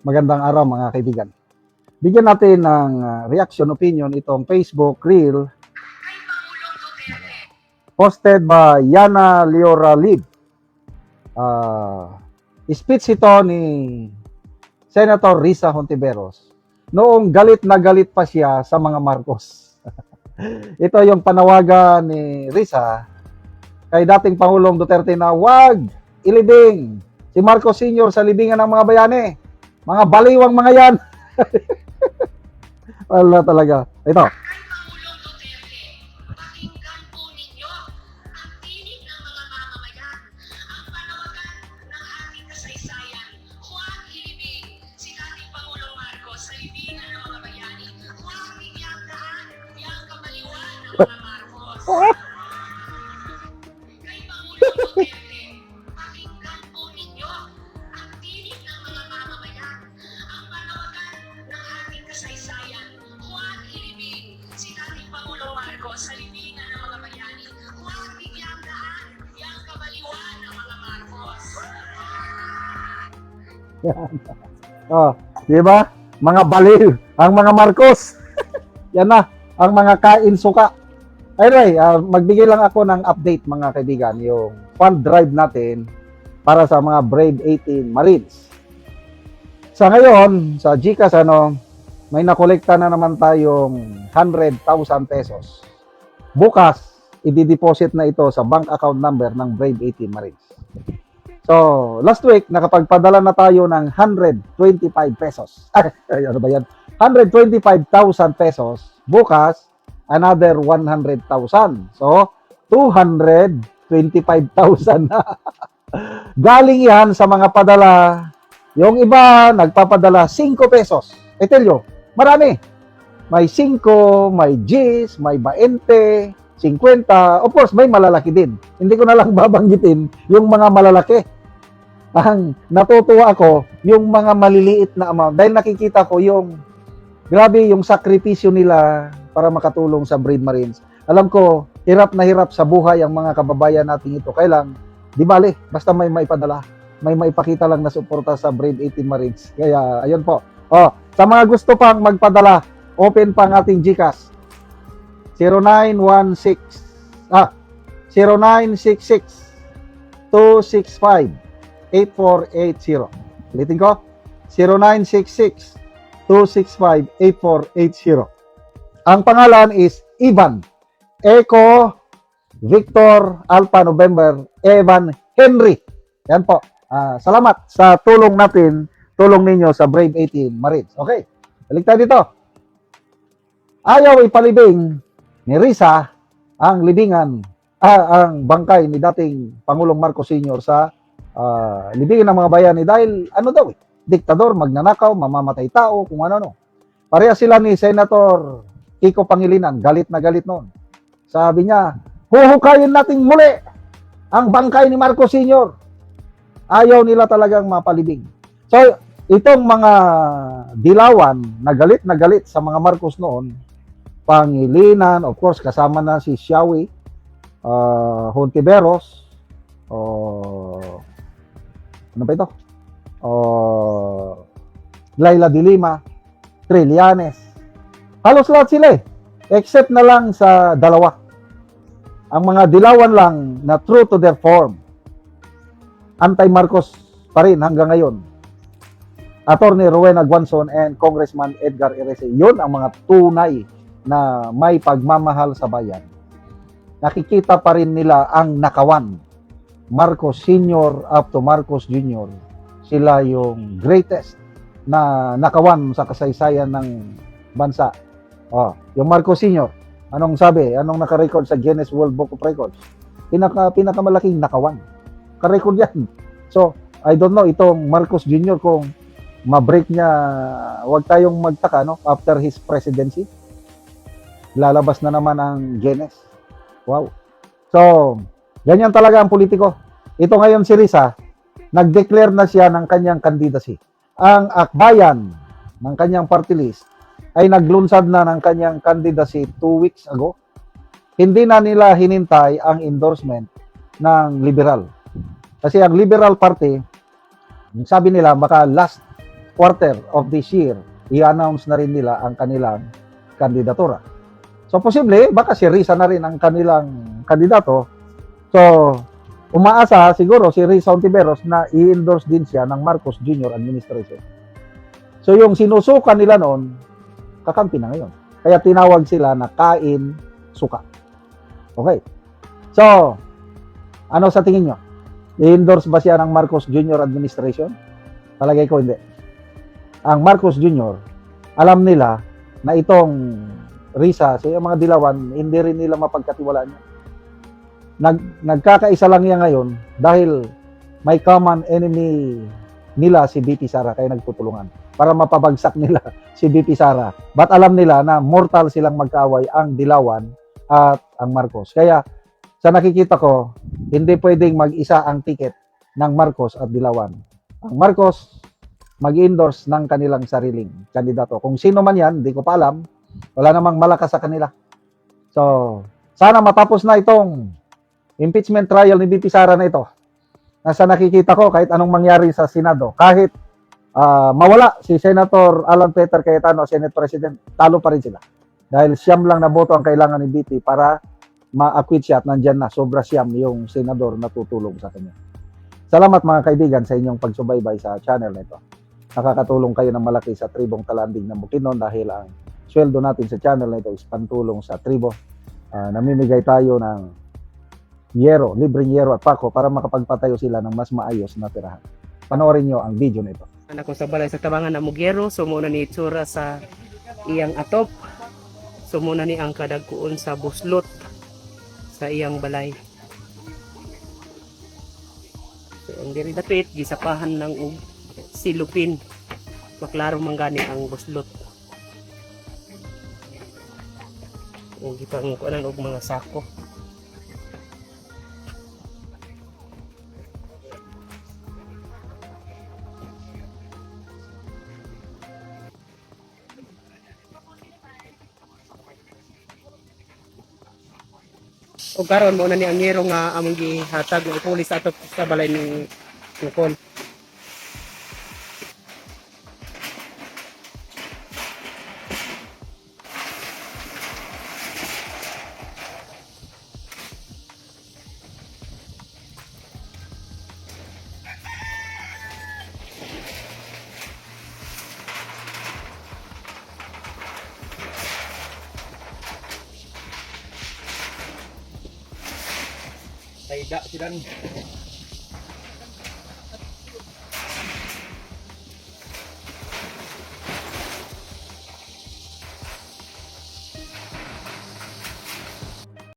Magandang araw mga kaibigan. Bigyan natin ng reaction opinion itong Facebook Reel posted by Yana Leora Lib. Speech ito ni Senator Risa Hontiveros noong galit na galit pa siya sa mga Marcos. Ito yung panawagan ni Risa kay dating Pangulong Duterte na wag ilibing si Marcos Sr. sa libingan ng mga bayani. Mga baliwang mga yan. Wala talaga. Ito. Pangulong Duterte, pakinggan po ninyo ang tinig ng mga mamamayan, ang panawagan ng ating kasaysayan. Huwag ilibing si dating Pangulong Marcos sa libingan ng mga bayani. Huwag bigyang daan yang kamaliwan ng mga Marcos. Kay Pangulong Duterte, pakinggan po ninyo ang tinig ng mga mamamayan, ang panawagan ng ating kasaysayan. Huwag ilibing si dating Pangulong Marcos sa libingan ng mga bayani. Huwag bigyang daan yang kabaliwan ng mga Marcos. Di ba? Mga baliw, ang mga Marcos. Yan na, ang mga kain suka. Anyway, magbigay lang ako ng update mga kaibigan, yung fund drive natin para sa mga Brave 18 Marines. Sa ngayon, sa GCash may nakolekta na naman tayong 100,000 pesos. Bukas, i-deposit na ito sa bank account number ng Brave 18 Marines. So, last week, nakapagpadala na tayo ng 125 pesos. Ano ba yan? 125,000 pesos. Bukas, another 100,000. So, 225,000 na. Galing yan sa mga padala. Yung iba, nagpapadala 5 pesos. I tell you, marami. May 5, may G's, may 20, 50. Of course, may malalaki din. Hindi ko na lang babanggitin yung mga malalaki. Ang natutuwa ako, yung mga maliliit na amount. Dahil nakikita ko yung, grabe yung sakripisyo nila para makatulong sa Brave Marines. Alam ko, hirap na hirap sa buhay ang mga kababayan natin ito. Kailang, di bale, basta may maipadala. May maipakita lang na suporta sa Brave 18 Marines. Kaya, ayun po. Sa mga gusto pang magpadala, open pa ang ating GCash. 0966 265 8480. Ulitin ko, 0966 265 8480. Ang pangalan is Ivan. Echo Victor Alpha November Evan Henry. Yan po. Salamat sa tulong ninyo sa Brave 18 Marines. Okay, balik tayo dito. Ayaw ipalibing ni Risa ang ang bangkay ni dating Pangulong Marcos Sr. sa libingan ng mga bayani dahil diktador, magnanakaw, mamamatay tao, kung ano. Pareha sila ni Senator Kiko Pangilinan, galit na galit noon. Sabi niya, huhukayin natin muli ang bangkay ni Marcos Sr. Ayaw nila talagang mapalibing. So, itong mga dilawan na galit sa mga Marcos noon, Pangilinan, of course, kasama na si Shawi, Hontiveros, ano ba ito? Laila de Lima, Trillanes. Halos lahat sila except na lang sa dalawa. Ang mga dilawan lang na true to their form. Anti-Marcos pa rin hanggang ngayon. Attorney Rowena Guanzon and Congressman Edgar Erese. Yun ang mga tunay na may pagmamahal sa bayan. Nakikita pa rin nila ang nakawan. Marcos Sr. up to Marcos Jr. Sila yung greatest na nakawan sa kasaysayan ng bansa. Yung Marcos Sr. Anong sabi? Anong naka-record sa Guinness World Book of Records? Pinakamalaking nakawan. Ka-record yan. So, I don't know itong Marcos Jr. kung ma-break niya, wag tayong magtaka, after his presidency. Lalabas na naman ang Guinness. Wow. So, ganyan talaga ang politiko. Ito ngayon si Risa, nag-declare na siya ng kanyang candidacy. Ang akbayan ng kanyang party list ay naglunsad na ng kanyang candidacy 2 weeks ago. Hindi na nila hinintay ang endorsement ng liberal. Kasi ang Liberal Party, sabi nila baka last quarter of this year, i-announce na rin nila ang kanilang kandidatura. So, posible, baka si Risa na rin ang kanilang kandidato. So, umaasa siguro si Risa Ontiveros na i-endorse din siya ng Marcos Jr. administration. So, yung sinusuka nila noon, kakampi na ngayon. Kaya tinawag sila na kain suka. Okay. So, ano sa tingin nyo? I-endorse ba siya ng Marcos Jr. administration? Palagay ko hindi. Ang Marcos Jr., alam nila na itong Risa, so yung mga dilawan, hindi rin nila mapagkatiwalaan niya. Nagkakaisa lang yan ngayon dahil may common enemy nila si BP Sara, kaya nagtutulungan para mapabagsak nila si BP Sara. But alam nila na mortal silang magkaaway ang dilawan at ang Marcos. Kaya sa nakikita ko, hindi pwedeng mag-isa ang ticket ng Marcos at dilawan. Ang Marcos mag-endorse ng kanilang sariling kandidato. Kung sino man yan, hindi ko pa alam. Wala namang malakas sa kanila. So, sana matapos na itong impeachment trial ni BP Sara na ito. Nasa nakikita ko, kahit anong mangyari sa Senado, kahit mawala si Senator Alan Peter Cayetano, Senate President, talo pa rin sila. Dahil siyam lang na boto ang kailangan ni BP para ma-acquit siya at nandyan na, sobra siyam yung senador na tutulong sa kanya. Salamat mga kaibigan sa inyong pagsubaybay sa channel na ito. Nakakatulong kayo ng malaki sa tribong Talanding ng Bukidnon dahil ang sweldo natin sa channel na ito is pantulong sa tribo. Namimigay tayo ng yero, libreng yero at pako para makapagpatayo sila ng mas maayos na tirahan. Panoorin nyo ang video na ito. Anak ko sa balay sa tabangan na Mugero, sumuna ni itsura sa iyang atop. Sumuna ni ang kadagkuon sa buslot sa iyang balay. So, ang diri dapit, gisapahan ng silupin. Maklaro manggani ang buslot. Ang gipangkuanan og mga sako. O karon mo na ni ang ngero nga among gihatag ng pulis ato sa balay ni Tukol. Tayda sila ni.